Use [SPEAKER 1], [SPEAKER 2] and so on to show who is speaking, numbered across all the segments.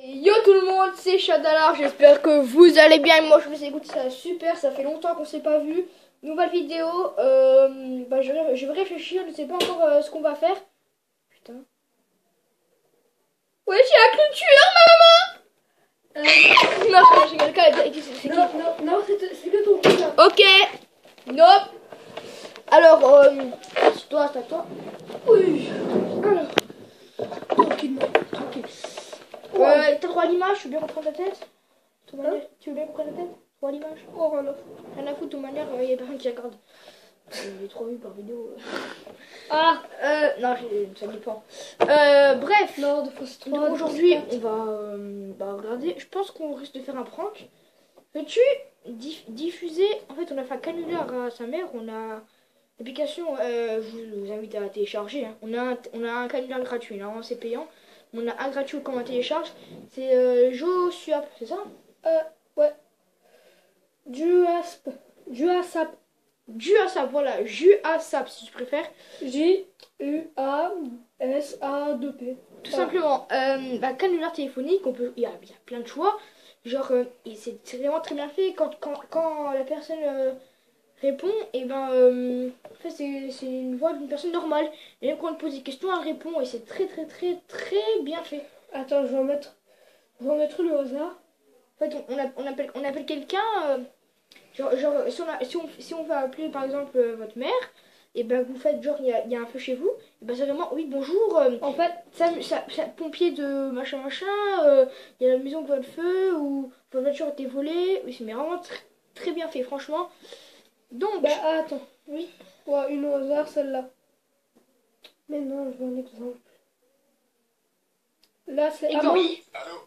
[SPEAKER 1] Yo tout le monde, c'est Chadalar, j'espère que vous allez bien. Moi je vous écoute, ça super, ça fait longtemps qu'on s'est pas vu. Nouvelle vidéo, je vais réfléchir, je sais pas encore ce qu'on va faire. Putain. Ouais, j'ai la clôture, ma maman. Non, j'ai quelqu'un, c'est qui?
[SPEAKER 2] Non, c'est que ton cul là.
[SPEAKER 1] Ok, nope. Alors, c'est toi, c'est à toi.
[SPEAKER 2] Oui. Alors, tranquillement, tranquille.
[SPEAKER 1] T'as droit à l'image, tu veux bien reprendre ta tête? Tu veux bien reprendre ta tête? Droit à l'image?
[SPEAKER 2] Oh, rien
[SPEAKER 1] Rien à foutre, de toute manière, y a personne qui regarde. J'ai trop vu par vidéo.
[SPEAKER 2] Ah,
[SPEAKER 1] non, ça dépend. Bref.
[SPEAKER 2] non, de fois c'est 3.
[SPEAKER 1] Aujourd'hui, on va regarder. Je pense qu'on risque de faire un prank. Veux-tu diffuser? En fait, on a fait un canular à sa mère. On a l'application. Je vous invite à la télécharger. Hein. On a un canular gratuit. Normalement, c'est payant. On a un gratuit qu'on télécharge. C'est Josuap, c'est ça?
[SPEAKER 2] Ouais. Juasap.
[SPEAKER 1] Juasap, voilà. Juasap, si tu préfères.
[SPEAKER 2] Juasap.
[SPEAKER 1] Tout simplement, canular téléphonique, il y a plein de choix. Genre, et c'est vraiment très bien fait. Quand la personne répond, et en fait, c'est une voix d'une personne normale. Et même quand on te pose des questions, elle répond. Et c'est très bien fait.
[SPEAKER 2] Attends, je vais en mettre une au hasard.
[SPEAKER 1] En fait, on appelle quelqu'un. Genre si on va appeler par exemple votre mère, et vous faites genre il y a un feu chez vous, et c'est vraiment oui bonjour,
[SPEAKER 2] En fait,
[SPEAKER 1] ça pompier de machin il y a la maison qui va le feu ou votre voiture a été volée. Oui, c'est vraiment très bien fait franchement. Donc
[SPEAKER 2] attends, oui, ouais, une au hasard, celle-là. Mais non, je veux un exemple. Là, c'est amende.
[SPEAKER 3] Oui, allô?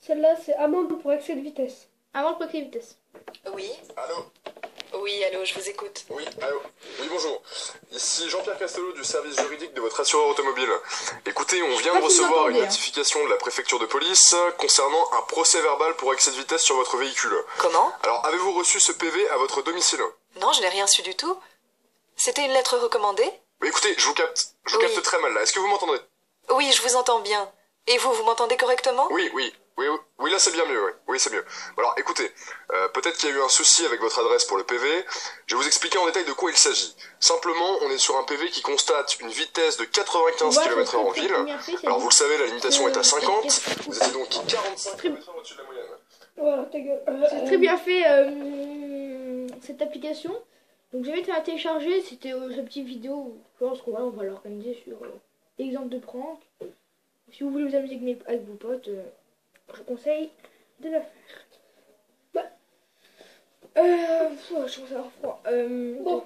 [SPEAKER 2] Celle-là, c'est amende pour excès de vitesse.
[SPEAKER 1] avant de bloquer la vitesse.
[SPEAKER 3] Oui, allô?
[SPEAKER 4] Oui, allô, je vous écoute.
[SPEAKER 3] Oui, allô? Oui, bonjour. Ici Jean-Pierre Castello du service juridique de votre assureur automobile. Écoutez, on vient de recevoir une notification de la préfecture de police concernant un procès verbal pour excès de vitesse sur votre véhicule.
[SPEAKER 4] Comment?
[SPEAKER 3] Alors, avez-vous reçu ce PV à votre domicile?
[SPEAKER 4] Non, je n'ai rien su du tout. C'était une lettre recommandée?
[SPEAKER 3] Mais écoutez, je vous capte
[SPEAKER 4] Oui.
[SPEAKER 3] très mal là. Est-ce que vous m'entendez?
[SPEAKER 4] Oui, je vous entends bien. Et vous m'entendez correctement?
[SPEAKER 3] Oui, là c'est bien mieux, oui. Oui, c'est mieux. Bon, alors écoutez, peut-être qu'il y a eu un souci avec votre adresse pour le PV. Je vais vous expliquer en détail de quoi il s'agit. Simplement, on est sur un PV qui constate une vitesse de 95 km/h en ville. Alors vous le savez, la limitation est à 50. Vous étiez donc 45 km/h au-dessus de la moyenne.
[SPEAKER 2] Voilà, ta gueule.
[SPEAKER 1] C'est très bien fait cette application. Donc je vais te la télécharger. C'était cette petite vidéo. Je pense qu'on va l'organiser sur exemple de prank. Si vous voulez vous amuser avec vos potes, je vous conseille de le faire. Je commence à avoir froid.
[SPEAKER 2] Bon.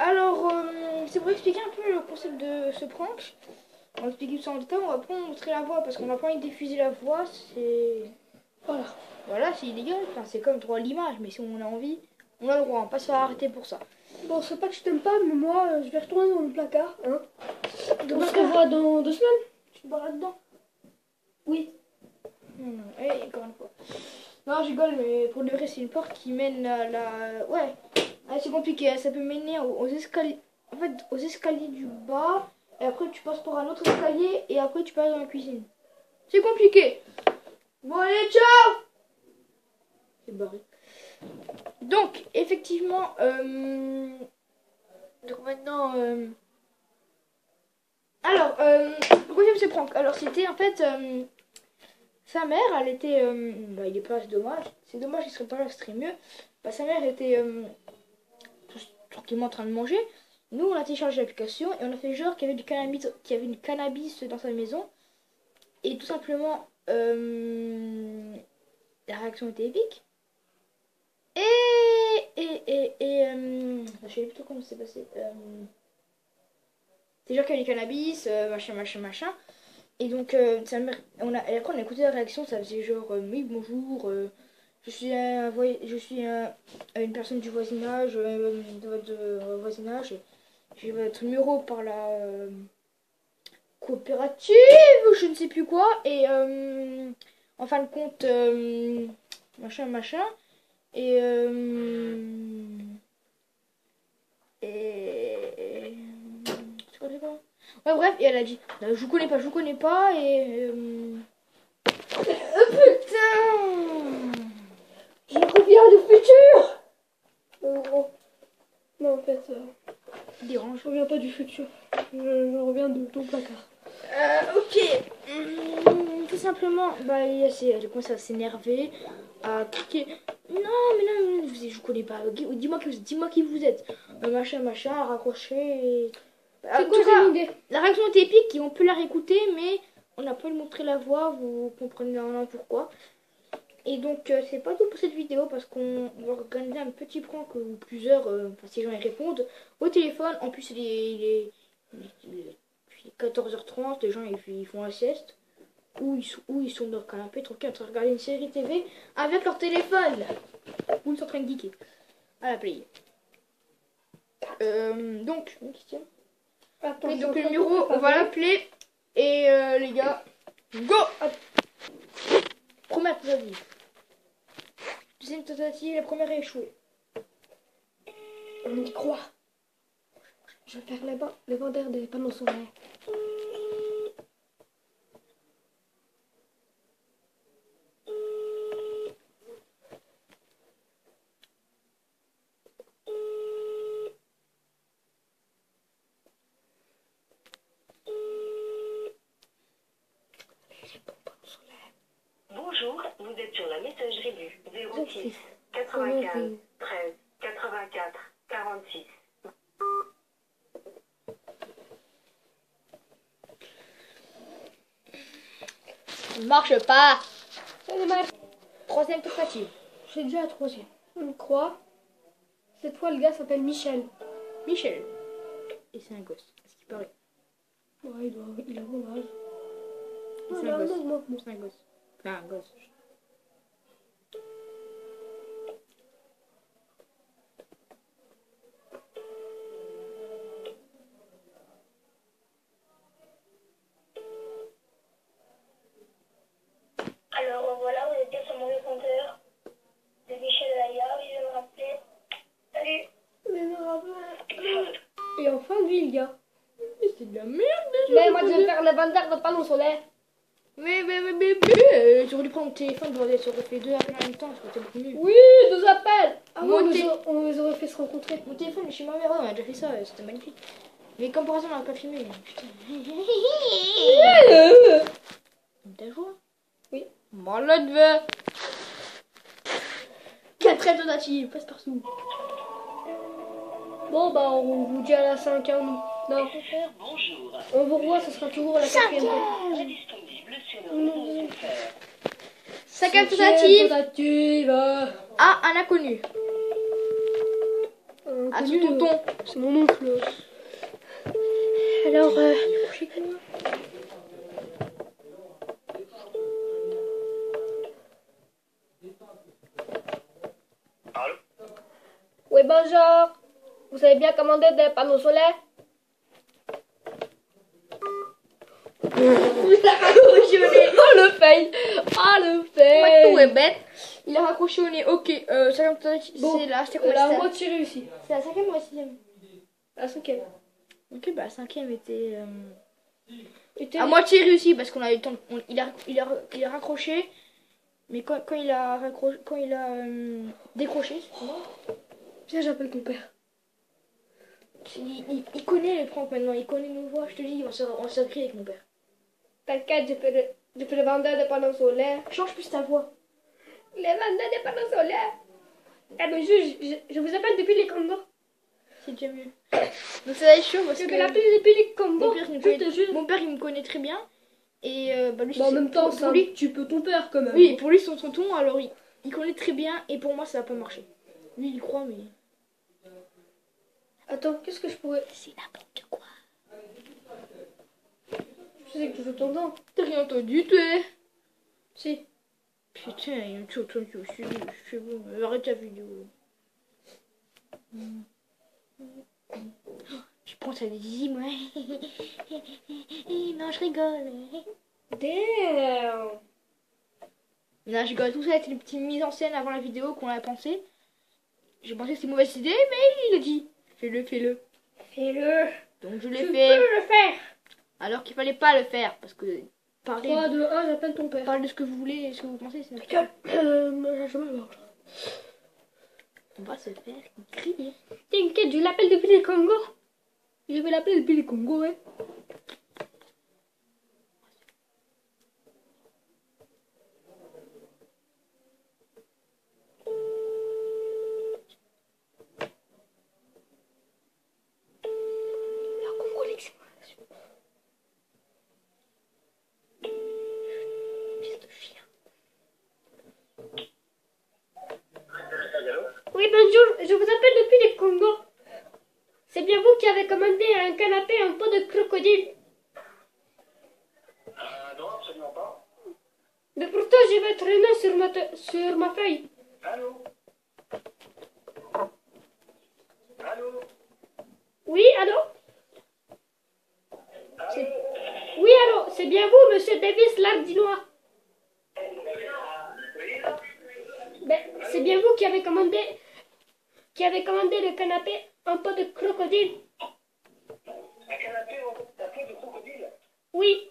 [SPEAKER 1] Alors, c'est pour expliquer un peu le concept de ce prank. On va expliquer ça en détail. On va pas montrer la voix parce qu'on n'a pas envie de diffuser la voix. C'est. Voilà, c'est illégal. Enfin, c'est comme droit à l'image. Mais si on a envie, on a le droit. On va pas se faire arrêter pour ça.
[SPEAKER 2] Bon, c'est pas que je t'aime pas, mais moi, je vais retourner dans le placard, hein. On se revoit dans 2 semaines.
[SPEAKER 1] Tu te barres là-dedans?
[SPEAKER 2] Oui.
[SPEAKER 1] Encore une fois. Non, je rigole, mais pour le vrai, c'est une porte qui mène à la... Ouais. Ah, c'est compliqué, ça peut mener aux escaliers. En fait, aux escaliers du bas. Et après, tu passes par un autre escalier. Et après, tu passes dans la cuisine. C'est compliqué. Bon, allez, ciao! C'est barré. Donc, effectivement, donc maintenant, alors, pourquoi j'aime ce prank? Alors, c'était en fait, sa mère, elle était, il est pas, c'est dommage, il serait pas là, ce serait mieux. Sa mère était tranquillement en train de manger. Nous, on a téléchargé l'application et on a fait genre qu'il y avait une cannabis dans sa maison. Et tout simplement, la réaction était épique. Je sais plus trop comment c'est passé. C'est genre qu'il y a du cannabis, machin. Et donc, sa mère, et après on a écouté la réaction, ça faisait genre, oui, bonjour, je suis une personne du voisinage, de votre voisinage. J'ai votre numéro par la coopérative, je ne sais plus quoi. Et en fin de compte, machin. Et c'est quoi connais pas. Ouais, bref, et elle a dit, je vous connais pas, et... putain!
[SPEAKER 2] Je reviens du futur. Gros. Non, en fait,
[SPEAKER 1] Dérange.
[SPEAKER 2] je reviens pas du futur. Je reviens de ton placard.
[SPEAKER 1] Ok. Tout simplement, bah, elle a commencé à s'énerver, à crier. Non, mais non, je vous connais pas. Dis-moi qui vous êtes. Machin, à raccrocher. Et...
[SPEAKER 2] C'est
[SPEAKER 1] En
[SPEAKER 2] quoi
[SPEAKER 1] tout cas,
[SPEAKER 2] ton idée?
[SPEAKER 1] la réaction était épique et on peut la réécouter, mais on n'a pas montré la voix, vous comprenez maintenant pourquoi. Et donc, c'est pas tout pour cette vidéo parce qu'on va organiser un petit prank où plusieurs, si les gens y répondent, au téléphone. En plus, il est 14h30, les gens ils font la sieste. Ou ils sont dans le canapé, tranquille, en train de regarder une série TV avec leur téléphone. Ou ils sont en train de geeker à la play. Donc, une question.
[SPEAKER 2] Attends,
[SPEAKER 1] Et donc le numéro, on va l'appeler. Et les gars, go! Première tentative. Deuxième tentative, la première est échouée.
[SPEAKER 2] On y croit. Je vais faire les vendeurs des panneaux solaires.
[SPEAKER 5] Bonjour, vous êtes sur la messagerie du 06 95 13 84 46.
[SPEAKER 1] Ça marche pas.
[SPEAKER 2] Ça démarre.
[SPEAKER 1] Troisième tentative.
[SPEAKER 2] J'ai déjà la troisième. On y croit. Cette fois, le gars s'appelle Michel.
[SPEAKER 1] Michel. Et c'est un gosse, à ce qui paraît.
[SPEAKER 2] Ouais, il a mon âge.
[SPEAKER 1] C'est un gosse. C'est un gosse. Enfin, un gosse.
[SPEAKER 6] Alors voilà, vous êtes bien sur mon répondeur. C'est Michel Laya, oui, je me rappelais. Salut.
[SPEAKER 2] Et enfin, lui, le gars.
[SPEAKER 1] Mais c'est de la merde.
[SPEAKER 2] Mais moi, je vais faire les vendeurs de panneaux solaires.
[SPEAKER 1] Mais, j'aurais dû prendre mon téléphone, bordel, ça aurait fait 2 appels en même temps, ça aurait été beaucoup mieux.
[SPEAKER 2] Oui, 2 appels. Ah
[SPEAKER 1] Mon
[SPEAKER 2] ouais,
[SPEAKER 1] té-
[SPEAKER 2] on les aurait fait se rencontrer.
[SPEAKER 1] Mon téléphone est chez ma mère, ouais, on a déjà fait ça, c'était magnifique. Mais comme par hasard, on n'a pas filmé. Putain. T'as joué?
[SPEAKER 2] Oui.
[SPEAKER 1] Malade, va. Quatrième tentative, passe partout.
[SPEAKER 2] Bon, bah, on vous dit à la 5e. Non,
[SPEAKER 5] Bonjour,
[SPEAKER 2] on vous revoit, ce sera toujours à la 4e.
[SPEAKER 5] indisponible sur le réseau FR.
[SPEAKER 1] Cinquième tentative. Ah, un inconnu. Ah, c'est tonton.
[SPEAKER 2] C'est mon oncle. Alors,
[SPEAKER 3] Allô?
[SPEAKER 2] oui, bonjour. Vous avez bien commandé des panneaux solaires?
[SPEAKER 1] Oh le fail. Ah le
[SPEAKER 2] fail.
[SPEAKER 1] Tout est bête. Il a raccroché au nez. Ok, cinquième tentative,
[SPEAKER 2] Bon,
[SPEAKER 1] c'est là. C'était quoi?
[SPEAKER 2] la
[SPEAKER 1] C'était
[SPEAKER 2] moitié réussie.
[SPEAKER 1] c'est la cinquième ou la sixième?
[SPEAKER 2] La 5e.
[SPEAKER 1] Ok, bah la cinquième était
[SPEAKER 2] Était-
[SPEAKER 1] à moitié réussi parce qu'on a eu le temps. Il a raccroché, mais quand il a raccroché, quand il a décroché,
[SPEAKER 2] Viens, j'appelle ton père.
[SPEAKER 1] il connaît les pranks maintenant. Il connaît nos voix. Je te dis, on s'est écrit avec mon père.
[SPEAKER 2] T'inquiète, je fais le vendeur de panneaux solaires.
[SPEAKER 1] Change plus ta voix.
[SPEAKER 2] Les vendeurs de panneaux solaires. Eh ben, je vous appelle depuis les combos.
[SPEAKER 1] C'est déjà mieux. Donc ça va être chaud parce
[SPEAKER 2] Je
[SPEAKER 1] que
[SPEAKER 2] vais l'appeler depuis les combos.
[SPEAKER 1] mon père, il me
[SPEAKER 2] Je te
[SPEAKER 1] connaît,
[SPEAKER 2] jure.
[SPEAKER 1] mon père, il me connaît très bien. Et bah lui,
[SPEAKER 2] Bah, en
[SPEAKER 1] c'est-
[SPEAKER 2] même temps,
[SPEAKER 1] pour
[SPEAKER 2] c'est un
[SPEAKER 1] lui,
[SPEAKER 2] petit peu ton père quand même.
[SPEAKER 1] oui, pour lui, c'est son tonton. Alors il connaît très bien. Et pour moi, ça va pas marcher. Lui, il croit, mais
[SPEAKER 2] Attends, qu'est-ce que je pourrais.
[SPEAKER 1] c'est n'importe quoi.
[SPEAKER 2] Je sais que je t'entends.
[SPEAKER 1] T'as rien entendu, toi?
[SPEAKER 2] Si.
[SPEAKER 1] Putain, il y a un truc entendu aussi. C'est bon, arrête ta vidéo. Je pense à des zizi, moi. Non, je rigole.
[SPEAKER 2] Damn.
[SPEAKER 1] Non, je rigole. Tout ça a été une petite mise en scène avant la vidéo qu'on a pensé. J'ai pensé que c'était une mauvaise idée, mais il a dit. Fais-le.
[SPEAKER 2] Fais-le.
[SPEAKER 1] Donc je l'ai
[SPEAKER 2] Tu
[SPEAKER 1] fait.
[SPEAKER 2] peux le faire.
[SPEAKER 1] Alors qu'il fallait pas le faire. Parce que
[SPEAKER 2] 3,
[SPEAKER 1] parler,
[SPEAKER 2] 2, 1, j'appelle ton père.
[SPEAKER 1] parler de ce que vous voulez et ce que vous pensez, c'est
[SPEAKER 2] Gueule. Je me gorge.
[SPEAKER 1] on va se faire crier.
[SPEAKER 2] T'inquiète, je l'appelle depuis les Congo. Je vais l'appeler depuis les Congo, ouais. La Congo, l'exclamation. Fils de chien. Oui, bonjour, je vous appelle depuis les Congo. C'est bien vous qui avez commandé un canapé en peau de crocodile.
[SPEAKER 7] Non, absolument pas.
[SPEAKER 2] Mais pourtant, j'ai votre nom sur ma feuille.
[SPEAKER 7] Allô? Allô?
[SPEAKER 2] Oui, allô?
[SPEAKER 7] Allô?
[SPEAKER 2] Oui, allô, c'est bien vous, monsieur Davis Lardinois.
[SPEAKER 7] Oui?
[SPEAKER 2] Ben, c'est bien vous qui avez commandé le canapé en peau de crocodile.
[SPEAKER 7] Un canapé en peau de crocodile?
[SPEAKER 2] Oui,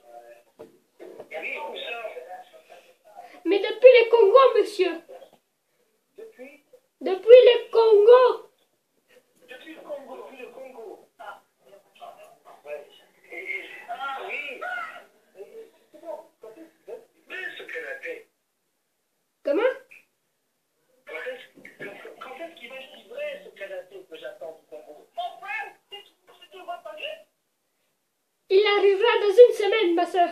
[SPEAKER 7] Oui, où ça?
[SPEAKER 2] mais depuis les Congo, monsieur.
[SPEAKER 7] Depuis?
[SPEAKER 2] Depuis les Congo.
[SPEAKER 7] Depuis le Congo, depuis le Congo. Ah. Ouais. Ah oui. C'est bon, mais ce canapé,
[SPEAKER 2] Comment?
[SPEAKER 7] quand est-ce qu'il va se livrer ce canapé que j'attends du Congo? Mon frère, tu vas payer?
[SPEAKER 2] Il arrivera dans une semaine, ma soeur.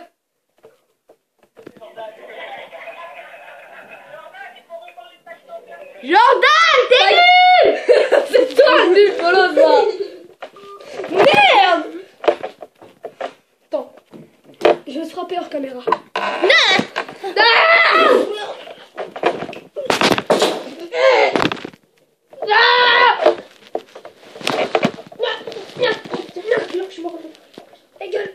[SPEAKER 1] Jordan, t'es nul. C'est toi nul, Polo, ça. Merde.
[SPEAKER 2] Attends, je vais se frapper hors caméra. Ta gueule.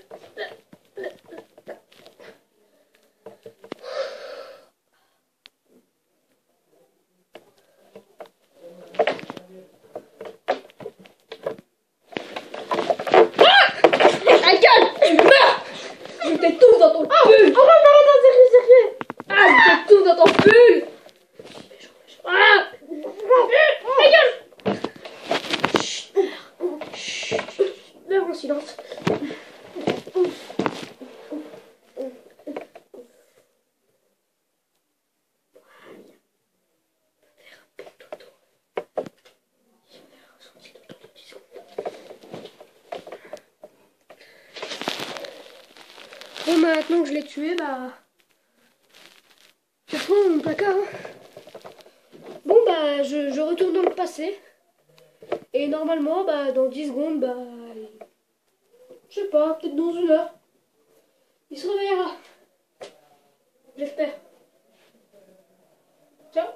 [SPEAKER 2] Ta gueule, tu meurs. Je t'étouffe dans ton pull.
[SPEAKER 1] Sérieux.
[SPEAKER 2] Ah, je t'étouffe dans ton pull. Ah. Ta gueule. Meurs en silence. Bon, maintenant que je l'ai tué, bah... je prends mon placard. Hein. Bon, bah, je retourne dans le passé. Et normalement, bah, dans 10 secondes, bah... je sais pas, peut-être dans 1 heure. Il se réveillera. J'espère. Ciao.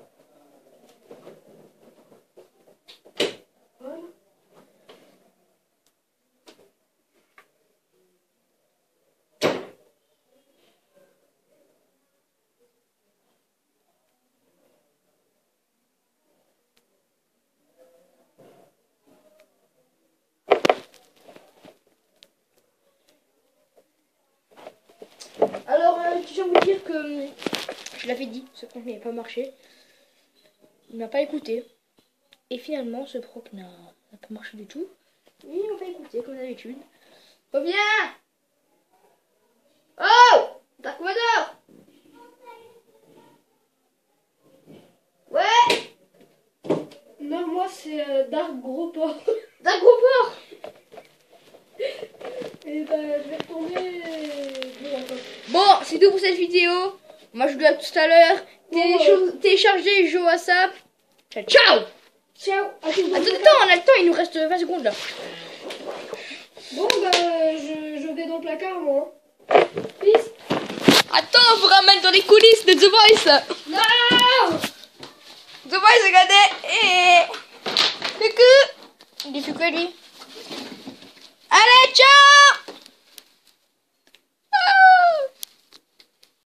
[SPEAKER 2] Voilà.
[SPEAKER 1] Alors, je tiens à vous dire que je l'avais dit, ce proc n'avait pas marché. Il n'a pas écouté. Et finalement, ce proc n'a pas marché du tout. Il n'a pas écouté, comme d'habitude. Reviens! Oh! Dark Vador! Ouais!
[SPEAKER 2] Non, moi, c'est Dark Gros Porc.
[SPEAKER 1] Dark Gros Porc!
[SPEAKER 2] Et bah, je vais retourner...
[SPEAKER 1] Bon, c'est tout pour cette vidéo. Moi, je vous dis à tout à l'heure. Téléchargez, jouez à ça. Ciao!
[SPEAKER 2] Ciao.
[SPEAKER 1] Attends, on a le temps, il nous reste 20 secondes là.
[SPEAKER 2] Bon, bah, je vais dans le placard, moi. Peace.
[SPEAKER 1] Attends, on vous ramène dans les coulisses de The Voice.
[SPEAKER 2] Non.
[SPEAKER 1] The Voice, regardez. Coucou. Il est fait quoi lui? Allez, ciao!